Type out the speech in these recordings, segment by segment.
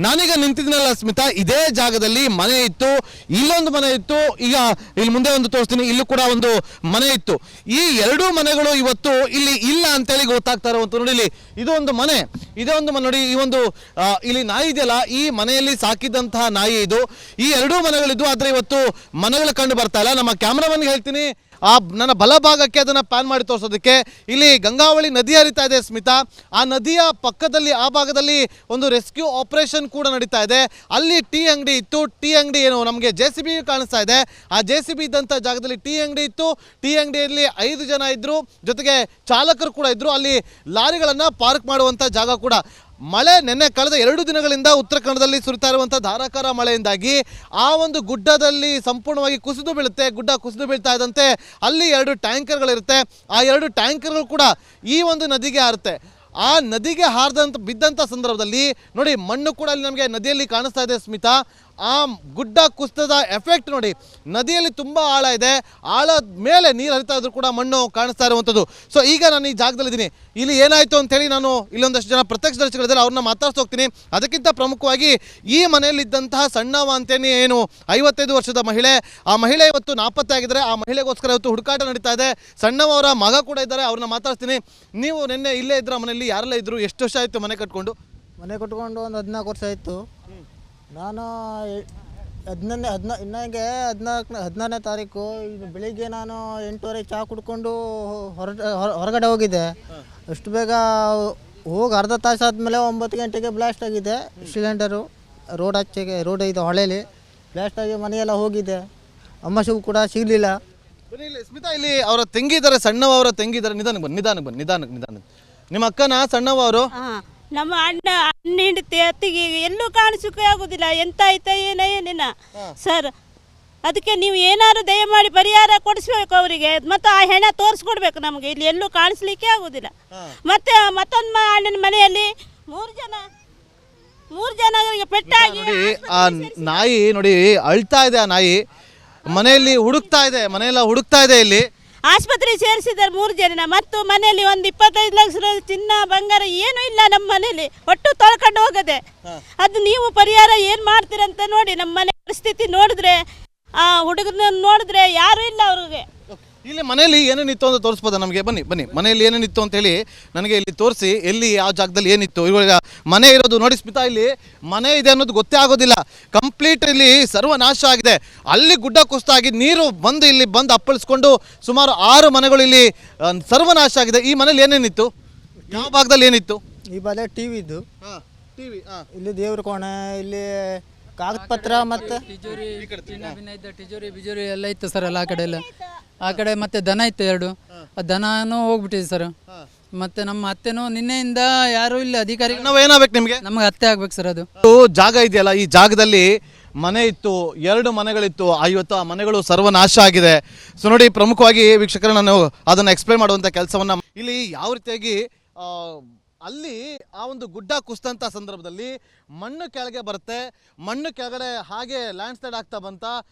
ನಾನೀಗ ನಿಂತಿದ್ದೀನಲ್ಲ ಸ್ಮಿತಾ, ಇದೇ ಜಾಗದಲ್ಲಿ ಮನೆ ಇತ್ತು, ಇಲ್ಲೊಂದು ಮನೆ ಇತ್ತು, ಈಗ ಇಲ್ಲಿ ಮುಂದೆ ಒಂದು ತೋರಿಸ್ತೀನಿ, ಇಲ್ಲೂ ಕೂಡ ಒಂದು ಮನೆ ಇತ್ತು. ಈ ಎರಡೂ ಮನೆಗಳು ಇವತ್ತು ಇಲ್ಲಿ ಇಲ್ಲ ಅಂತೇಳಿ ಗೊತ್ತಾಗ್ತಾ ಇರುವಂತ. ನೋಡಿ ಇಲ್ಲಿ ಇದು ಒಂದು ಮನೆ, ಇದೇ ಒಂದು ಮನೆ ನೋಡಿ, ಈ ಒಂದು ಇಲ್ಲಿ ನಾಯಿ ಇದೆಯಲ್ಲ, ಈ ಮನೆಯಲ್ಲಿ ಸಾಕಿದಂತಹ ನಾಯಿ ಇದು. ಈ ಎರಡೂ ಮನೆಗಳಿದ್ದು, ಆದ್ರೆ ಇವತ್ತು ಮನೆಗಳು ಕಂಡು ಬರ್ತಾ ಇಲ್ಲ. ನಮ್ಮ ಕ್ಯಾಮ್ರಾಮನ್ಗೆ ಹೇಳ್ತೀನಿ ನನ್ನ ಬಲಭಾಗಕ್ಕೆ ಅದನ್ನು ಪ್ಯಾನ್ ಮಾಡಿ ತೋರಿಸೋದಕ್ಕೆ. ಇಲ್ಲಿ ಗಂಗಾವಳಿ ನದಿ ಹರಿತಾ ಇದೆ ಸ್ಮಿತಾ, ಆ ನದಿಯ ಪಕ್ಕದಲ್ಲಿ ಆ ಭಾಗದಲ್ಲಿ ಒಂದು ರೆಸ್ಕ್ಯೂ ಆಪರೇಷನ್ ಕೂಡ ನಡೀತಾ ಇದೆ. ಅಲ್ಲಿ ಟೀ ಅಂಗಡಿ ಇತ್ತು, ಟೀ ಅಂಗಡಿ ಏನು ನಮಗೆ JCB ಕಾಣಿಸ್ತಾ ಇದೆ. ಆ JCB ಇದ್ದಂಥ ಜಾಗದಲ್ಲಿ ಟೀ ಅಂಗಡಿ ಇತ್ತು. ಟೀ ಅಂಗಡಿಯಲ್ಲಿ 5 ಜನ ಇದ್ರು, ಜೊತೆಗೆ ಚಾಲಕರು ಕೂಡ ಇದ್ರು. ಅಲ್ಲಿ ಲಾರಿಗಳನ್ನು ಪಾರ್ಕ್ ಮಾಡುವಂಥ ಜಾಗ ಕೂಡ. ಮಳೆ ನಿನ್ನೆ ಕಳೆದ 2 ದಿನಗಳಿಂದ ಉತ್ತರ ಕನ್ನಡದಲ್ಲಿ ಸುರಿತಾ ಇರುವಂಥ ಧಾರಾಕಾರ ಮಳೆಯಿಂದಾಗಿ ಆ ಒಂದು ಗುಡ್ಡದಲ್ಲಿ ಸಂಪೂರ್ಣವಾಗಿ ಕುಸಿದು ಬೀಳುತ್ತೆ. ಗುಡ್ಡ ಕುಸಿದು ಬೀಳ್ತಾ ಇದ್ದಂತೆ ಅಲ್ಲಿ 2 ಟ್ಯಾಂಕರ್ಗಳಿರುತ್ತೆ. ಆ 2 ಟ್ಯಾಂಕರ್ಗಳು ಕೂಡ ಈ ಒಂದು ನದಿಗೆ ಹಾರುತ್ತೆ. ಆ ನದಿಗೆ ಬಿದ್ದಂಥ ಸಂದರ್ಭದಲ್ಲಿ ನೋಡಿ, ಮಣ್ಣು ಕೂಡ ಅಲ್ಲಿ ನಮಗೆ ನದಿಯಲ್ಲಿ ಕಾಣಿಸ್ತಾ ಇದೆ ಸ್ಮಿತಾ. ಆ ಗುಡ್ಡ ಕುಸಿತದ ಎಫೆಕ್ಟ್ ನೋಡಿ, ನದಿಯಲ್ಲಿ ತುಂಬ ಆಳ ಇದೆ, ಆಳದ ಮೇಲೆ ನೀರು ಹರಿತಾ ಇದ್ರು ಕೂಡ ಮಣ್ಣು ಕಾಣಿಸ್ತಾ ಇರುವಂಥದ್ದು. ಸೊ ಈಗ ನಾನು ಈ ಜಾಗದಲ್ಲಿದ್ದೀನಿ. ಇಲ್ಲಿ ಏನಾಯಿತು ಅಂತೇಳಿ ನಾನು ಇಲ್ಲೊಂದಷ್ಟು ಜನ ಪ್ರತ್ಯಕ್ಷದರ್ಶಿಗಳಿದ್ದಾರೆ, ಅವ್ರನ್ನ ಮಾತಾಡ್ತಾ ಹೋಗ್ತೀನಿ. ಅದಕ್ಕಿಂತ ಪ್ರಮುಖವಾಗಿ ಈ ಮನೆಯಲ್ಲಿದ್ದಂತಹ ಸಣ್ಣವ ಅಂತೇನೆ ಏನು 55 ವರ್ಷದ ಮಹಿಳೆ, ಆ ಮಹಿಳೆ ಇವತ್ತು ನಾಪತ್ತೆ ಆಗಿದ್ದಾರೆ. ಆ ಮಹಿಳೆಗೋಸ್ಕರ ಇವತ್ತು ಹುಡುಕಾಟ ನಡೀತಾ ಇದೆ. ಸಣ್ಣವ ಅವರ ಮಗ ಕೂಡ ಇದ್ದಾರೆ, ಅವ್ರನ್ನ ಮಾತಾಡ್ತೀನಿ. ನೀವು ನಿನ್ನೆ ಇಲ್ಲೇ ಇದ್ರ ಮನೆಯಲ್ಲಿ ಯಾರೆಲ್ಲ ಇದ್ರು? ಎಷ್ಟು ವರ್ಷ ಆಯಿತು ಮನೆ ಕಟ್ಕೊಂಡು? ಮನೆ ಕಟ್ಕೊಂಡು ಒಂದು 14 ವರ್ಷ ಆಯಿತು. ನಾನು 14ನೇ ತಾರೀಕು ಬೆಳಿಗ್ಗೆ ನಾನು 8:30 ಚಹಾ ಕುಡ್ಕೊಂಡು ಹೊರಗಡೆ ಹೋಗಿದ್ದೆ. ಅಷ್ಟು ಬೇಗ ಹೋಗಿ ಅರ್ಧ ತಾಸು ಆದಮೇಲೆ 9 ಗಂಟೆಗೆ ಬ್ಲಾಸ್ಟ್ ಆಗಿದೆ ಸಿಲಿಂಡರು. ರೋಡ್ ಇದು ಹೊಳೆಯಲ್ಲಿ ಬ್ಲಾಸ್ಟ್ ಆಗಿ ಮನೆಯೆಲ್ಲ ಹೋಗಿದೆ. ಅಮ್ಮಸಿಗೂ ಕೂಡ ಸಿಗಲಿಲ್ಲ. ಸ್ಮಿತಾ, ಇಲ್ಲಿ ಅವರ ತಂಗಿದ್ದಾರೆ, ಸಣ್ಣವ ಅವರ ತಂಗಿದ್ದಾರೆ. ನಿಧಾನಕ್ಕೆ ನಿಮ್ಮ ಅಕ್ಕನ ಸಣ್ಣವ ಅವರು? ನಮ್ಮ ಅಣ್ಣ ಹೆಂಡತಿ ಅತ್ತಿಗೆ ಎಲ್ಲೂ ಕಾಣಿಸೋಕೆ ಆಗೋದಿಲ್ಲ. ಎಂತ ಆಯ್ತಾ ಏನೇನಿನ ಸರ್, ಅದಕ್ಕೆ ನೀವು ಏನಾದ್ರು ದಯಮಾಡಿ ಪರಿಹಾರ ಕೊಡಿಸ್ಬೇಕು ಅವರಿಗೆ. ಮತ್ತು ಆ ಹೆಣ ತೋರಿಸ್ಕೊಡ್ಬೇಕು ನಮಗೆ. ಇಲ್ಲಿ ಎಲ್ಲೂ ಕಾಣಿಸ್ಲಿಕ್ಕೆ ಆಗೋದಿಲ್ಲ. ಮತ್ತೆ ಮತ್ತೊಂದು ಅಣ್ಣನ ಮನೆಯಲ್ಲಿ 3 ಜನರಿಗೆ ಪೆಟ್ಟಾಗಿ ಆ ನಾಯಿ ನೋಡಿ ಅಳ್ತಾ ಇದೆ. ಆ ನಾಯಿ ಮನೆಯಲ್ಲಿ ಮನೆಯೆಲ್ಲ ಹುಡುಕ್ತಾ ಇದೆ. ಇಲ್ಲಿ ಆಸ್ಪತ್ರೆಗೆ ಸೇರಿಸಿದ್ದಾರೆ 3 ಜನ. ಮತ್ತು ಮನೆಯಲ್ಲಿ ಒಂದು 25 ಲಕ್ಷ ಚಿನ್ನ ಬಂಗಾರ ಏನೂ ಇಲ್ಲ ನಮ್ಮ ಮನೆಯಲ್ಲಿ, ಒಟ್ಟು ತೊಳ್ಕೊಂಡು ಹೋಗದೆ. ಅದು ನೀವು ಪರಿಹಾರ ಏನು ಮಾಡ್ತೀರಂತ ನೋಡಿ. ನಮ್ಮ ಮನೆ ಪರಿಸ್ಥಿತಿ ನೋಡಿದ್ರೆ, ಆ ಹುಡುಗನ ನೋಡಿದ್ರೆ ಯಾರು ಇಲ್ಲ ಅವ್ರಿಗೆ. ಇಲ್ಲಿ ಮನೆಯಲ್ಲಿ ಏನೇನಿತ್ತು ಅಂತ ತೋರಿಸ್ಬೋದಾ ನಮಗೆ? ಬನ್ನಿ ಮನೆಯಲ್ಲಿ ಏನೇನಿತ್ತು ಅಂತ ಹೇಳಿ ನನಗೆ ಇಲ್ಲಿ ತೋರಿಸಿ. ಎಲ್ಲಿ ಯಾವ ಜಾಗದಲ್ಲಿ ಏನಿತ್ತು? ಇವಾಗ ಮನೆ ಇರೋದು ನೋಡಿ ಸ್ಮಿತಾ, ಇಲ್ಲಿ ಮನೆ ಇದೆ ಅನ್ನೋದು ಗೊತ್ತೇ ಆಗೋದಿಲ್ಲ. ಕಂಪ್ಲೀಟ್ ಇಲ್ಲಿ ಸರ್ವನಾಶ ಆಗಿದೆ. ಅಲ್ಲಿ ಗುಡ್ಡ ಕುಸಿತಾಗಿ ನೀರು ಬಂದು ಇಲ್ಲಿ ಬಂದು ಅಪ್ಪಳಿಸ್ಕೊಂಡು ಸುಮಾರು 6 ಮನೆಗಳು ಇಲ್ಲಿ ಸರ್ವನಾಶ ಆಗಿದೆ. ಈ ಮನೇಲಿ ಏನೇನಿತ್ತು? ಯಾವ ಭಾಗದಲ್ಲಿ ಏನಿತ್ತು? ಈ ಬಾಲೆ ಟಿವಿ ಇದ್ದು, ಇಲ್ಲಿ ದೇವ್ರ ಕೋಣೆ, ಇಲ್ಲಿ ಕಾಗದ ಪತ್ರ ಮತ್ತು ತಿಜೋರಿ ಬಿಜೋರಿ ಎಲ್ಲ ಇತ್ತು ಸರ್. ಎಲ್ಲ ಆ ಕಡೆ ಮತ್ತೆ ದನ ಇತ್ತು 2. ಆ ದನನೂ ಹೋಗ್ಬಿಟ್ಟಿದೆ ಸರ್. ಮತ್ತೆ ನಮ್ಮ ಅತ್ತೆನೂ ನಿನ್ನೆಯಿಂದ ಯಾರು ಇಲ್ಲ ಅಧಿಕಾರಿ. ನಾವು ಏನಾಗಬೇಕು ನಿಮಗೆ? ನಮಗೆ ಅತ್ತೆ ಆಗ್ಬೇಕು ಸರ್. ಅದು ಜಾಗ ಇದೆಯಲ್ಲ, ಈ ಜಾಗದಲ್ಲಿ ಮನೆ ಇತ್ತು, 2 ಮನೆಗಳಿತ್ತು. ಇವತ್ತು ಆ ಮನೆಗಳು ಸರ್ವನಾಶ ಆಗಿದೆ. ಸೊ ನೋಡಿ, ಪ್ರಮುಖವಾಗಿ ವೀಕ್ಷಕರು ನಾನು ಅದನ್ನು ಎಕ್ಸ್ಪ್ಲೇನ್ ಮಾಡುವಂಥ ಕೆಲಸವನ್ನ ಇಲ್ಲಿ ಯಾವ ರೀತಿಯಾಗಿ ಅಲ್ಲಿ ಆ ಒಂದು ಗುಡ್ಡ ಕುಸಿದಂಥ ಸಂದರ್ಭದಲ್ಲಿ ಮಣ್ಣು ಕೆಳಗೆ ಬರುತ್ತೆ. ಮಣ್ಣು ಕೆಳಗಡೆ ಹಾಗೆ ಲ್ಯಾಂಡ್ ಸ್ಲೈಡ್ ಆಗ್ತಾ ಬಂತ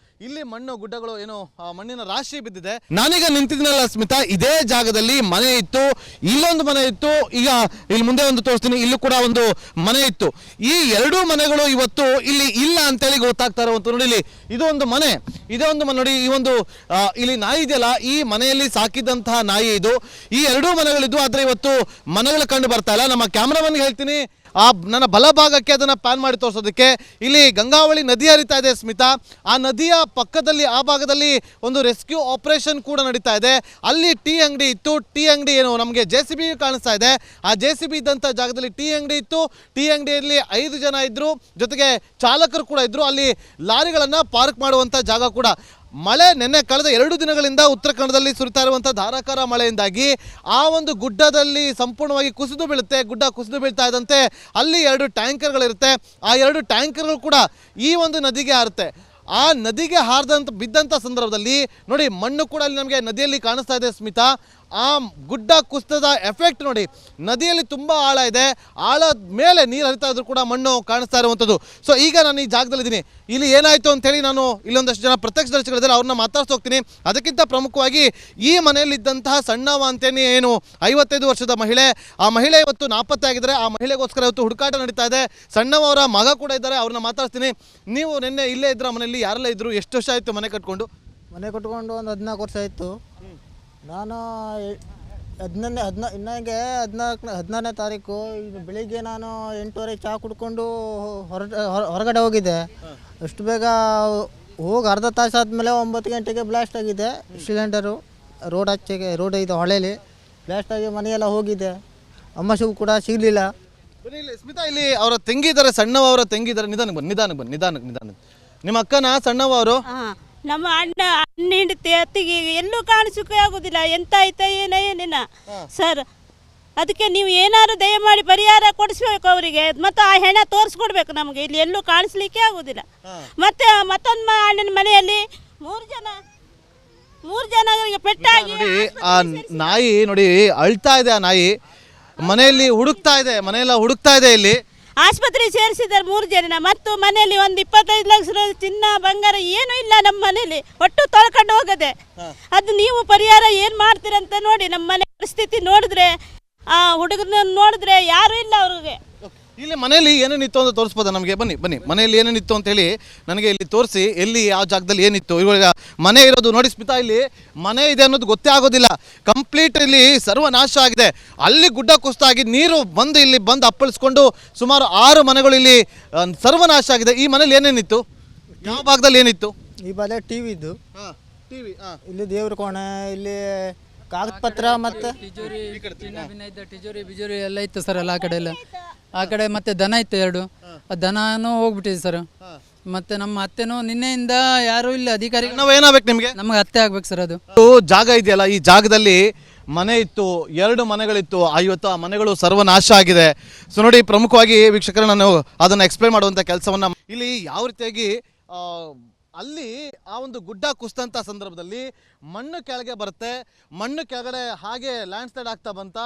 ಇಲ್ಲಿ ಮಣ್ಣು ಗುಡ್ಡಗಳು ಏನು ಮಣ್ಣಿನ ರಾಶಿ ಬಿದ್ದಿದೆ. ನಾನೀಗ ನಿಂತಿದ್ದೀನಲ್ಲ ಸ್ಮಿತಾ, ಇದೇ ಜಾಗದಲ್ಲಿ ಮನೆ ಇತ್ತು, ಇಲ್ಲೊಂದು ಮನೆ ಇತ್ತು, ಈಗ ಇಲ್ಲಿ ಮುಂದೆ ಒಂದು ತೋರಿಸ್ತೀನಿ, ಇಲ್ಲೂ ಕೂಡ ಒಂದು ಮನೆ ಇತ್ತು. ಈ 2 ಮನೆಗಳು ಇವತ್ತು ಇಲ್ಲಿ ಇಲ್ಲ ಅಂತೇಳಿ ಗೊತ್ತಾಗ್ತಾ ಇರುವಂತ. ನೋಡಿ ಇಲ್ಲಿ ಇದು ಒಂದು ಮನೆ, ಇದೇ ಒಂದು ಮನೆ ನೋಡಿ, ಈ ಒಂದು ಇಲ್ಲಿ ನಾಯಿ ಇದೆಯಲ್ಲ, ಈ ಮನೆಯಲ್ಲಿ ಸಾಕಿದಂತಹ ನಾಯಿ ಇದು. ಈ 2 ಮನೆಗಳಿದ್ದು, ಆದ್ರೆ ಇವತ್ತು ಮನೆಗಳು ಕಂಡು ಬರ್ತಾ ಇಲ್ಲ. ನಮ್ಮ ಕ್ಯಾಮ್ರಾಮನ್ಗೆ ಹೇಳ್ತೀನಿ ನನ್ನ ಬಲಭಾಗಕ್ಕೆ ಅದನ್ನು ಪ್ಯಾನ್ ಮಾಡಿ ತೋರಿಸೋದಕ್ಕೆ. ಇಲ್ಲಿ ಗಂಗಾವಳಿ ನದಿ ಹರಿತಾ ಇದೆ ಸ್ಮಿತಾ, ಆ ನದಿಯ ಪಕ್ಕದಲ್ಲಿ ಆ ಭಾಗದಲ್ಲಿ ಒಂದು ರೆಸ್ಕ್ಯೂ ಆಪರೇಷನ್ ಕೂಡ ನಡೀತಾ ಇದೆ. ಅಲ್ಲಿ ಟೀ ಅಂಗಡಿ ಇತ್ತು, ಟೀ ಅಂಗಡಿ ಏನು ನಮಗೆ JCB ಕಾಣಿಸ್ತಾ ಇದೆ. ಆ JCB ಇದ್ದಂಥ ಜಾಗದಲ್ಲಿ ಟೀ ಅಂಗಡಿ ಇತ್ತು. ಟೀ ಅಂಗಡಿಯಲ್ಲಿ 5 ಜನ ಇದ್ರು, ಜೊತೆಗೆ ಚಾಲಕರು ಕೂಡ ಇದ್ರು. ಅಲ್ಲಿ ಲಾರಿಗಳನ್ನು ಪಾರ್ಕ್ ಮಾಡುವಂಥ ಜಾಗ ಕೂಡ. ಮಳೆ ನಿನ್ನೆ ಕಳೆದ 2 ದಿನಗಳಿಂದ ಉತ್ತರ ಕನ್ನಡದಲ್ಲಿ ಸುರಿತಾ ಇರುವಂಥ ಧಾರಾಕಾರ ಮಳೆಯಿಂದಾಗಿ ಆ ಒಂದು ಗುಡ್ಡದಲ್ಲಿ ಸಂಪೂರ್ಣವಾಗಿ ಕುಸಿದು ಬೀಳುತ್ತೆ. ಗುಡ್ಡ ಕುಸಿದು ಬೀಳ್ತಾ ಇದ್ದಂತೆ ಅಲ್ಲಿ 2 ಟ್ಯಾಂಕರ್ಗಳಿರುತ್ತೆ. ಆ 2 ಟ್ಯಾಂಕರ್ಗಳು ಕೂಡ ಈ ಒಂದು ನದಿಗೆ ಹಾರುತ್ತೆ. ಆ ನದಿಗೆ ಬಿದ್ದಂಥ ಸಂದರ್ಭದಲ್ಲಿ ನೋಡಿ, ಮಣ್ಣು ಕೂಡ ಅಲ್ಲಿ ನಮಗೆ ನದಿಯಲ್ಲಿ ಕಾಣಿಸ್ತಾ ಇದೆ ಸ್ಮಿತಾ. ಆ ಗುಡ್ಡ ಕುಸಿತದ ಎಫೆಕ್ಟ್ ನೋಡಿ, ನದಿಯಲ್ಲಿ ತುಂಬ ಆಳ ಇದೆ, ಆಳದ ಮೇಲೆ ನೀರು ಹರಿತಾ ಇದ್ರು ಕೂಡ ಮಣ್ಣು ಕಾಣಿಸ್ತಾ ಇರುವಂಥದ್ದು. ಸೊ ಈಗ ನಾನು ಈ ಜಾಗದಲ್ಲಿದ್ದೀನಿ, ಇಲ್ಲಿ ಏನಾಯಿತು ಅಂತೇಳಿ ನಾನು ಇಲ್ಲೊಂದಷ್ಟು ಜನ ಪ್ರತ್ಯಕ್ಷದರ್ಶಿಗಳಿದ್ದಾರೆ, ಅವ್ರನ್ನ ಮಾತಾಡ್ತಾ ಹೋಗ್ತೀನಿ. ಅದಕ್ಕಿಂತ ಪ್ರಮುಖವಾಗಿ ಈ ಮನೆಯಲ್ಲಿದ್ದಂತಹ ಸಣ್ಣವ ಅಂತೇನೆ ಏನು 55 ವರ್ಷದ ಮಹಿಳೆ, ಆ ಮಹಿಳೆ ಇವತ್ತು ನಾಪತ್ತೆ ಆಗಿದ್ದಾರೆ. ಆ ಮಹಿಳೆಗೋಸ್ಕರ ಇವತ್ತು ಹುಡುಕಾಟ ನಡೀತಾ ಇದೆ. ಸಣ್ಣವ ಅವರ ಮಗ ಕೂಡ ಇದ್ದಾರೆ, ಅವ್ರನ್ನ ಮಾತಾಡ್ತೀನಿ. ನೀವು ನಿನ್ನೆ ಇಲ್ಲೇ ಇದ್ರ ಮನೆಯಲ್ಲಿ, ಯಾರೆಲ್ಲ ಇದ್ರು, ಎಷ್ಟು ವರ್ಷ ಆಯಿತು ಮನೆ ಕಟ್ಕೊಂಡು? ಮನೆ ಕಟ್ಕೊಂಡು ಒಂದು 14 ವರ್ಷ ಆಯಿತು. ನಾನು 14ನೇ ತಾರೀಕು ಬೆಳಿಗ್ಗೆ ನಾನು 8:30 ಚಹಾ ಕುಡ್ಕೊಂಡು ಹೊರಗಡೆ ಹೋಗಿದ್ದೆ. ಅಷ್ಟು ಬೇಗ ಹೋಗಿ ಅರ್ಧ ತಾಸು ಆದಮೇಲೆ 9 ಗಂಟೆಗೆ ಬ್ಲಾಸ್ಟ್ ಆಗಿದೆ ಸಿಲಿಂಡರು. ರೋಡ್ ಇದೆ ಹೊಳೆಯಲ್ಲಿ ಬ್ಲಾಸ್ಟ್ ಆಗಿ ಮನೆಯೆಲ್ಲ ಹೋಗಿದೆ. ಅಮ್ಮ ಕೂಡ ಸಿಗಲಿಲ್ಲ. ಬನ್ನಿ ಇಲ್ಲಿ ಸ್ಮಿತಾ, ಇಲ್ಲಿ ಅವರ ತಂಗಿದ್ದಾರೆ, ಸಣ್ಣವ ಅವರ ತಂಗಿದ್ದಾರೆ. ನಿಧಾನಕ್ಕೆ. ನಿಮ್ಮ ಅಕ್ಕನ ಸಣ್ಣವ ಅವರು? ನಮ್ಮ ಅಣ್ಣ ಹೆಂಡತಿ ಅತ್ತಿಗೆ ಎಲ್ಲೂ ಕಾಣಿಸೋಕೆ ಆಗುದಿಲ್ಲ. ಎಂತ ಆಯ್ತಾ ಏನೇನಿನ ಸರ್, ಅದಕ್ಕೆ ನೀವು ಏನಾದ್ರು ದಯಮಾಡಿ ಪರಿಹಾರ ಕೊಡಿಸ್ಬೇಕು ಅವರಿಗೆ, ಮತ್ತು ಆ ಹೆಣ ತೋರಿಸ್ಕೊಡ್ಬೇಕು ನಮಗೆ. ಇಲ್ಲಿ ಎಲ್ಲೂ ಕಾಣಿಸ್ಲಿಕ್ಕೆ ಆಗುದಿಲ್ಲ. ಮತ್ತೆ ಮತ್ತೊಂದು ಅಣ್ಣನ ಮನೆಯಲ್ಲಿ ಮೂರು ಜನರಿಗೆ ಪೆಟ್ಟಾಗಿ ನೋಡಿ, ಆ ನಾಯಿ ನೋಡಿ ಅಳ್ತಾ ಇದೆ. ಆ ನಾಯಿ ಮನೆಯಲ್ಲಿ ಮನೆಯೆಲ್ಲ ಹುಡುಕ್ತಾ ಇದೆ. ಇಲ್ಲಿ ಆಸ್ಪತ್ರೆಗೆ ಸೇರಿಸಿದ್ದಾರೆ 3 ಜನ. ಮತ್ತು ಮನೆಯಲ್ಲಿ ಒಂದು 25 ಲಕ್ಷ ಚಿನ್ನ ಬಂಗಾರ ಏನೂ ಇಲ್ಲ ನಮ್ಮ ಮನೆಯಲ್ಲಿ, ಒಟ್ಟು ತೊಳ್ಕೊಂಡು ಹೋಗದೆ. ಅದು ನೀವು ಪರಿಹಾರ ಏನು ಮಾಡ್ತೀರಂತ ನೋಡಿ. ನಮ್ಮ ಮನೆ ಪರಿಸ್ಥಿತಿ ನೋಡಿದ್ರೆ, ಆ ಹುಡುಗನ ನೋಡಿದ್ರೆ ಯಾರೂ ಇಲ್ಲ ಅವ್ರಿಗೆ. ಇಲ್ಲಿ ಮನೆಯಲ್ಲಿ ಏನೇನಿತ್ತು ಅಂತ ತೋರಿಸ್ಬೋದಾ ನಮಗೆ? ಬನ್ನಿ ಮನೆಯಲ್ಲಿ ಏನೇನಿತ್ತು ಅಂತ ಹೇಳಿ ನನಗೆ ಇಲ್ಲಿ ತೋರಿಸಿ. ಎಲ್ಲಿ ಯಾವ ಜಾಗದಲ್ಲಿ ಏನಿತ್ತು? ಇವಾಗ ಮನೆ ಇರೋದು ನೋಡಿ ಸ್ಮಿತಾ, ಇಲ್ಲಿ ಮನೆ ಇದೆ ಅನ್ನೋದು ಗೊತ್ತೇ ಆಗೋದಿಲ್ಲ. ಕಂಪ್ಲೀಟ್ ಇಲ್ಲಿ ಸರ್ವನಾಶ ಆಗಿದೆ. ಅಲ್ಲಿ ಗುಡ್ಡ ಕುಸಿತಾಗಿ ನೀರು ಬಂದು ಇಲ್ಲಿ ಬಂದು ಅಪ್ಪಳಿಸ್ಕೊಂಡು ಸುಮಾರು 6 ಮನೆಗಳು ಇಲ್ಲಿ ಸರ್ವನಾಶ ಆಗಿದೆ. ಈ ಮನೇಲಿ ಏನೇನಿತ್ತು? ಯಾವ ಭಾಗದಲ್ಲಿ ಏನಿತ್ತು? ಈ ಬಾಲೆ ಟಿವಿ ಇದ್ದು, ಇಲ್ಲಿ ದೇವ್ರ ಕೋಣೆ, ಇಲ್ಲಿ ಕಾಗದ ಪತ್ರ ಮತ್ತು ತಿಜೋರಿ, ತಿಜೋರಿ ಬಿಜೋರಿ ಎಲ್ಲ ಇತ್ತು ಸರ್ ಎಲ್ಲ. ಆ ಕಡೆ ಮತ್ತೆ ದನ ಇತ್ತು 2. ಆ ದನನೂ ಹೋಗ್ಬಿಟ್ಟಿದೆ ಸರ್. ಮತ್ತೆ ನಮ್ಮ ಅತ್ತೆನೂ ನಿನ್ನೆಯಿಂದ ಯಾರೂ ಇಲ್ಲ ಅಧಿಕಾರಿ. ನಾವು ಏನಾಗಬೇಕು ನಿಮಗೆ? ನಮಗೆ ಅತ್ತೆ ಆಗ್ಬೇಕು ಸರ್. ಅದು ಜಾಗ ಇದೆಯಲ್ಲ, ಈ ಜಾಗದಲ್ಲಿ ಮನೆ ಇತ್ತು, 2 ಮನೆಗಳಿತ್ತು. ಇವತ್ತು ಆ ಮನೆಗಳು ಸರ್ವನಾಶ ಆಗಿದೆ. ಸೊ ನೋಡಿ, ಪ್ರಮುಖವಾಗಿ ವೀಕ್ಷಕರು, ನಾನು ಅದನ್ನು ಎಕ್ಸ್ಪ್ಲೇನ್ ಮಾಡುವಂಥ ಕೆಲಸವನ್ನು ಇಲ್ಲಿ ಯಾವ ರೀತಿಯಾಗಿ ಅಲ್ಲಿ ಆ ಒಂದು ಗುಡ್ಡ ಕುಸಿದಂಥ ಸಂದರ್ಭದಲ್ಲಿ ಮಣ್ಣು ಕೆಳಗೆ ಬರುತ್ತೆ. ಮಣ್ಣು ಕೆಳಗಡೆ ಹಾಗೆ ಲ್ಯಾಂಡ್ ಸ್ಲೈಡ್ ಆಗ್ತಾ ಬಂತ.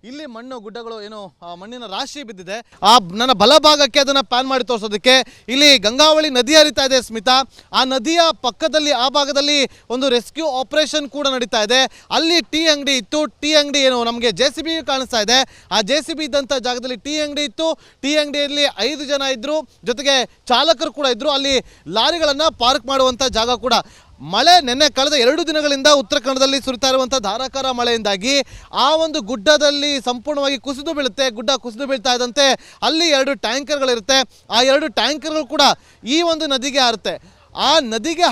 ಇಲ್ಲಿ ಮಣ್ಣು ಗುಡ್ಡಗಳು ಏನು ಮಣ್ಣಿನ ರಾಶಿ ಬಿದ್ದಿದೆ. ನನ್ನ ಬಲಭಾಗಕ್ಕೆ ಅದನ್ನು ಪ್ಯಾನ್ ಮಾಡಿ ತೋರಿಸೋದಕ್ಕೆ ಇಲ್ಲಿ ಗಂಗಾವಳಿ ನದಿ ಹರಿತಾ ಇದೆ ಸ್ಮಿತಾ. ಆ ನದಿಯ ಪಕ್ಕದಲ್ಲಿ ಆ ಭಾಗದಲ್ಲಿ ಒಂದು ರೆಸ್ಕ್ಯೂ ಆಪರೇಷನ್ ಕೂಡ ನಡೀತಾ ಇದೆ. ಅಲ್ಲಿ ಟೀ ಅಂಗಡಿ ಇತ್ತು. ಟೀ ಅಂಗಡಿ ಏನು ನಮಗೆ JCB ಕಾಣಿಸ್ತಾ ಇದೆ. ಆ JCB ಇದ್ದಂಥ ಜಾಗದಲ್ಲಿ ಟೀ ಅಂಗಡಿ ಇತ್ತು. ಟೀ ಅಂಗಡಿಯಲ್ಲಿ 5 ಜನ ಇದ್ರು, ಜೊತೆಗೆ ಚಾಲಕರು ಕೂಡ ಇದ್ರು. ಅಲ್ಲಿ ಲಾರಿಗಳನ್ನು ಪಾರ್ಕ್ ಮಾಡುವಂಥ ಜಾಗ ಕೂಡ. ಮಳೆ ನಿನ್ನೆ ಕಳೆದ 2 ದಿನಗಳಿಂದ ಉತ್ತರ ಕನ್ನಡದಲ್ಲಿ ಸುರಿತಾ ಇರುವಂಥ ಧಾರಾಕಾರ ಮಳೆಯಿಂದಾಗಿ ಆ ಒಂದು ಗುಡ್ಡದಲ್ಲಿ ಸಂಪೂರ್ಣವಾಗಿ ಕುಸಿದು ಬೀಳುತ್ತೆ. ಗುಡ್ಡ ಕುಸಿದು ಬೀಳ್ತಾ ಇದ್ದಂತೆ ಅಲ್ಲಿ 2 ಟ್ಯಾಂಕರ್ಗಳಿರುತ್ತೆ. ಆ 2 ಟ್ಯಾಂಕರ್ಗಳು ಕೂಡ ಈ ಒಂದು ನದಿಗೆ ಹಾರುತ್ತೆ. ಆ ನದಿಗೆ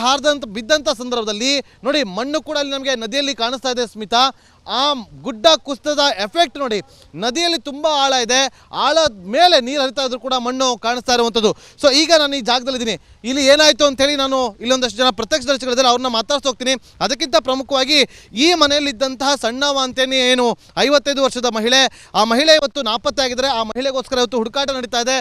ಬಿದ್ದಂಥ ಸಂದರ್ಭದಲ್ಲಿ ನೋಡಿ, ಮಣ್ಣು ಕೂಡ ಅಲ್ಲಿ ನಮಗೆ ನದಿಯಲ್ಲಿ ಕಾಣಿಸ್ತಾ ಇದೆ ಸ್ಮಿತಾ. ಆ ಗುಡ್ಡ ಕುಸಿತದ ಎಫೆಕ್ಟ್ ನೋಡಿ, ನದಿಯಲ್ಲಿ ತುಂಬ ಆಳ ಇದೆ, ಆಳದ ಮೇಲೆ ನೀರು ಹರಿತಾ ಇದ್ರು ಕೂಡ ಮಣ್ಣು ಕಾಣಿಸ್ತಾ ಇರುವಂಥದ್ದು. ಸೊ ಈಗ ನಾನು ಈ ಜಾಗದಲ್ಲಿದ್ದೀನಿ, ಇಲ್ಲಿ ಏನಾಯಿತು ಅಂತೇಳಿ ನಾನು ಇಲ್ಲೊಂದಷ್ಟು ಜನ ಪ್ರತ್ಯಕ್ಷದರ್ಶಿಗಳಿದ್ದಾರೆ, ಅವ್ರನ್ನ ಮಾತಾಡ್ತಾ ಹೋಗ್ತೀನಿ. ಅದಕ್ಕಿಂತ ಪ್ರಮುಖವಾಗಿ ಈ ಮನೆಯಲ್ಲಿದ್ದಂತಹ ಸಣ್ಣವ ಅಂತೇನೆ ಏನು 55 ವರ್ಷದ ಮಹಿಳೆ, ಆ ಮಹಿಳೆ ಇವತ್ತು ನಾಪತ್ತೆ ಆಗಿದ್ದಾರೆ. ಆ ಮಹಿಳೆಗೋಸ್ಕರ ಇವತ್ತು ಹುಡುಕಾಟ ನಡೀತಾ ಇದೆ.